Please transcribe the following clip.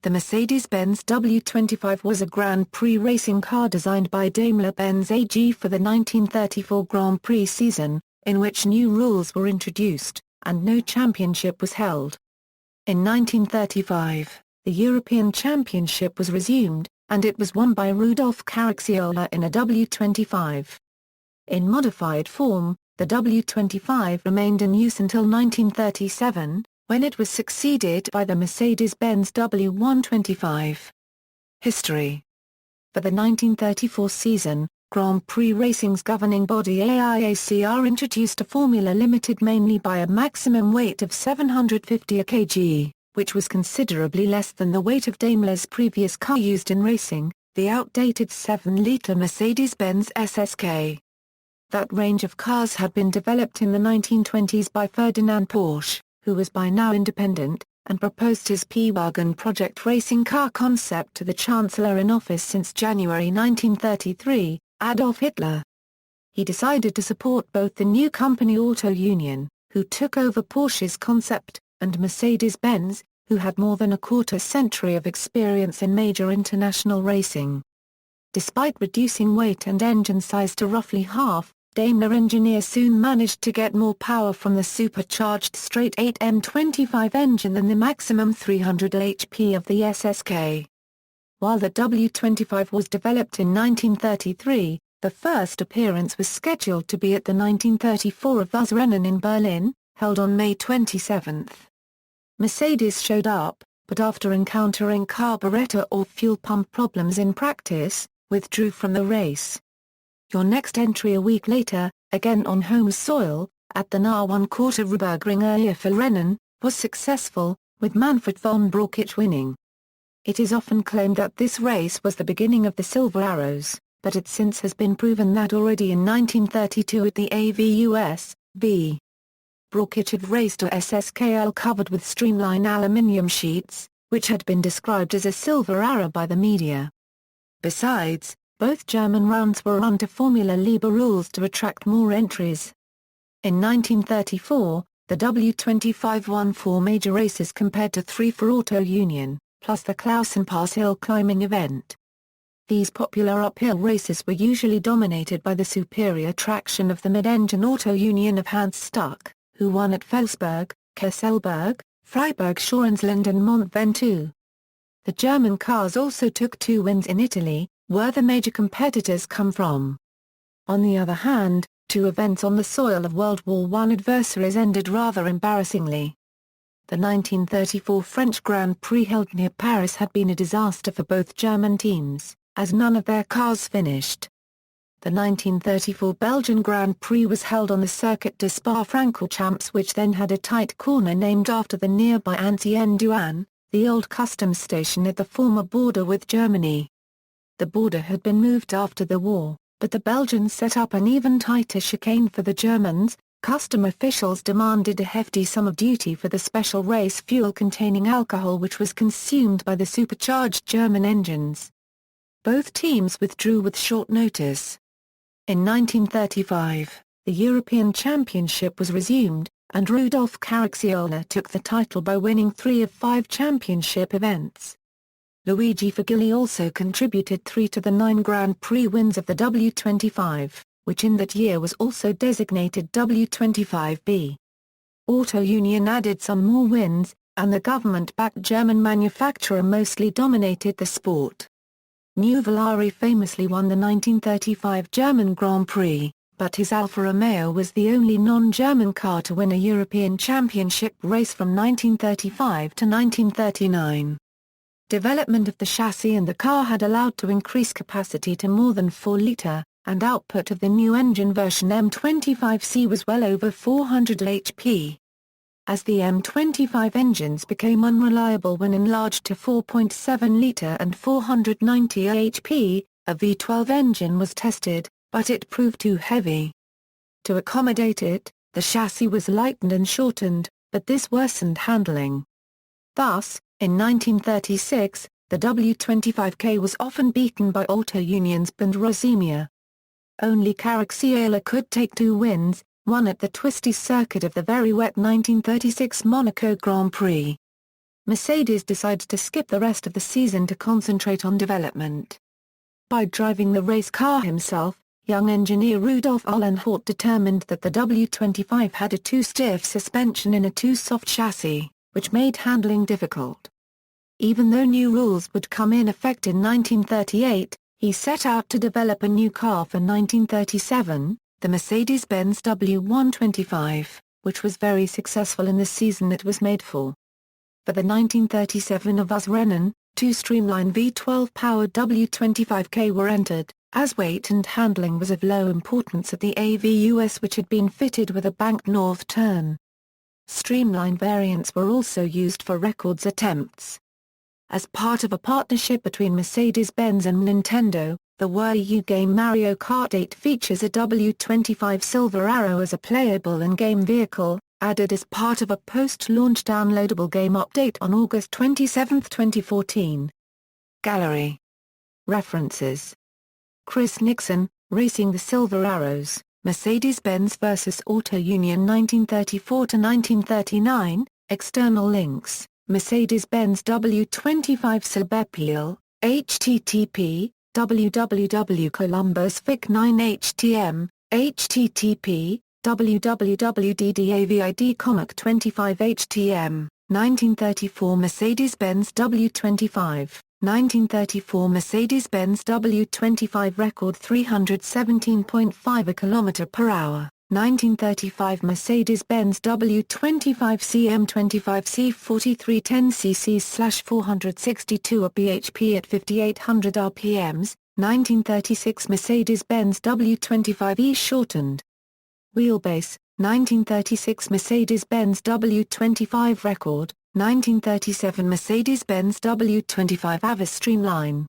The Mercedes-Benz W25 was a Grand Prix racing car designed by Daimler-Benz AG for the 1934 Grand Prix season, in which new rules were introduced, and no championship was held. In 1935, the European Championship was resumed, and it was won by Rudolf Caracciola in a W25. In modified form, the W25 remained in use until 1937, when it was succeeded by the Mercedes-Benz W125. History. For the 1934 season, Grand Prix Racing's governing body AIACR introduced a formula limited mainly by a maximum weight of 750 kg, which was considerably less than the weight of Daimler's previous car used in racing, the outdated 7-litre Mercedes-Benz SSK. That range of cars had been developed in the 1920s by Ferdinand Porsche, who was by now independent, and proposed his P-Wagon project racing car concept to the Chancellor in office since January 1933, Adolf Hitler. He decided to support both the new company Auto Union, who took over Porsche's concept, and Mercedes-Benz, who had more than a quarter-century of experience in major international racing. Despite reducing weight and engine size to roughly half, Daimler engineers soon managed to get more power from the supercharged straight-8 M25 engine than the maximum 300 HP of the SSK. While the W25 was developed in 1933, the first appearance was scheduled to be at the 1934 Rennen in Berlin, held on May 27. Mercedes showed up, but after encountering carburetor or fuel pump problems in practice, withdrew from the race. Your next entry a week later, again on home soil, at the Nürburgring Rennen, was successful, with Manfred von Brauchitsch winning. It is often claimed that this race was the beginning of the Silver Arrows, but it since has been proven that already in 1932 at the AVUS, V. Brauchitsch had raced a SSKL covered with streamline aluminium sheets, which had been described as a silver arrow by the media. Besides, both German rounds were run to Formula Libre rules to attract more entries. In 1934, the W25 won 4 major races compared to 3 for Auto Union, plus the Klausenpass hill climbing event. These popular uphill races were usually dominated by the superior traction of the mid-engine Auto Union of Hans Stuck, who won at Felsberg, Kesselberg, Freiburg-Schorensland and Mont Ventoux. The German cars also took 2 wins in Italy, where the major competitors come from. On the other hand, 2 events on the soil of World War I adversaries ended rather embarrassingly. The 1934 French Grand Prix held near Paris had been a disaster for both German teams, as none of their cars finished. The 1934 Belgian Grand Prix was held on the Circuit de Spa-Francorchamps, which then had a tight corner named after the nearby Ancienne Douane, the old customs station at the former border with Germany. The border had been moved after the war, but the Belgians set up an even tighter chicane for the Germans. Custom officials demanded a hefty sum of duty for the special race fuel containing alcohol which was consumed by the supercharged German engines. Both teams withdrew with short notice. In 1935, the European Championship was resumed, and Rudolf Caracciola took the title by winning 3 of 5 championship events. Luigi Fagili also contributed 3 to the 9 Grand Prix wins of the W25, which in that year was also designated W25B. Auto Union added some more wins, and the government-backed German manufacturer mostly dominated the sport. Nuvolari famously won the 1935 German Grand Prix, but his Alfa Romeo was the only non-German car to win a European Championship race from 1935 to 1939. Development of the chassis and the car had allowed to increase capacity to more than 4-litre, and output of the new engine version M25C was well over 400 HP. As the M25 engines became unreliable when enlarged to 4.7-litre and 490 HP, a V12 engine was tested, but it proved too heavy. To accommodate it, the chassis was lightened and shortened, but this worsened handling. Thus, in 1936, the W25K was often beaten by Auto Union's Bund Rosimir. Only Caracciola could take 2 wins, one at the twisty circuit of the very wet 1936 Monaco Grand Prix. Mercedes decides to skip the rest of the season to concentrate on development. By driving the race car himself, young engineer Rudolf Caracciola determined that the W25 had a too stiff suspension in a too soft chassis, which made handling difficult. Even though new rules would come in effect in 1938, he set out to develop a new car for 1937, the Mercedes-Benz W125, which was very successful in the season it was made for. For the 1937 Rennen, two streamline V12-powered W25K were entered, as weight and handling was of low importance at the AVUS, which had been fitted with a banked north turn. Streamline variants were also used for records attempts. As part of a partnership between Mercedes-Benz and Nintendo, the Wii U game Mario Kart 8 features a W25 Silver Arrow as a playable in-game vehicle, added as part of a post-launch downloadable game update on August 27, 2014. Gallery. References. Chris Nixon, Racing the Silver Arrows, Mercedes-Benz vs. Auto Union 1934-1939, external links, Mercedes-Benz W25 Silberpeel, http, www.columbusvic9htm, http, www.ddavid25htm, 1934 Mercedes-Benz W25, 1934 Mercedes-Benz W25 record 317.5 km/h, 1935 Mercedes-Benz W25 CM25C 4310cc/462 bhp at 5800 rpms, 1936 Mercedes-Benz W25 E shortened. Wheelbase, 1936 Mercedes-Benz W25 record, 1937 Mercedes-Benz W25 AVAS streamline.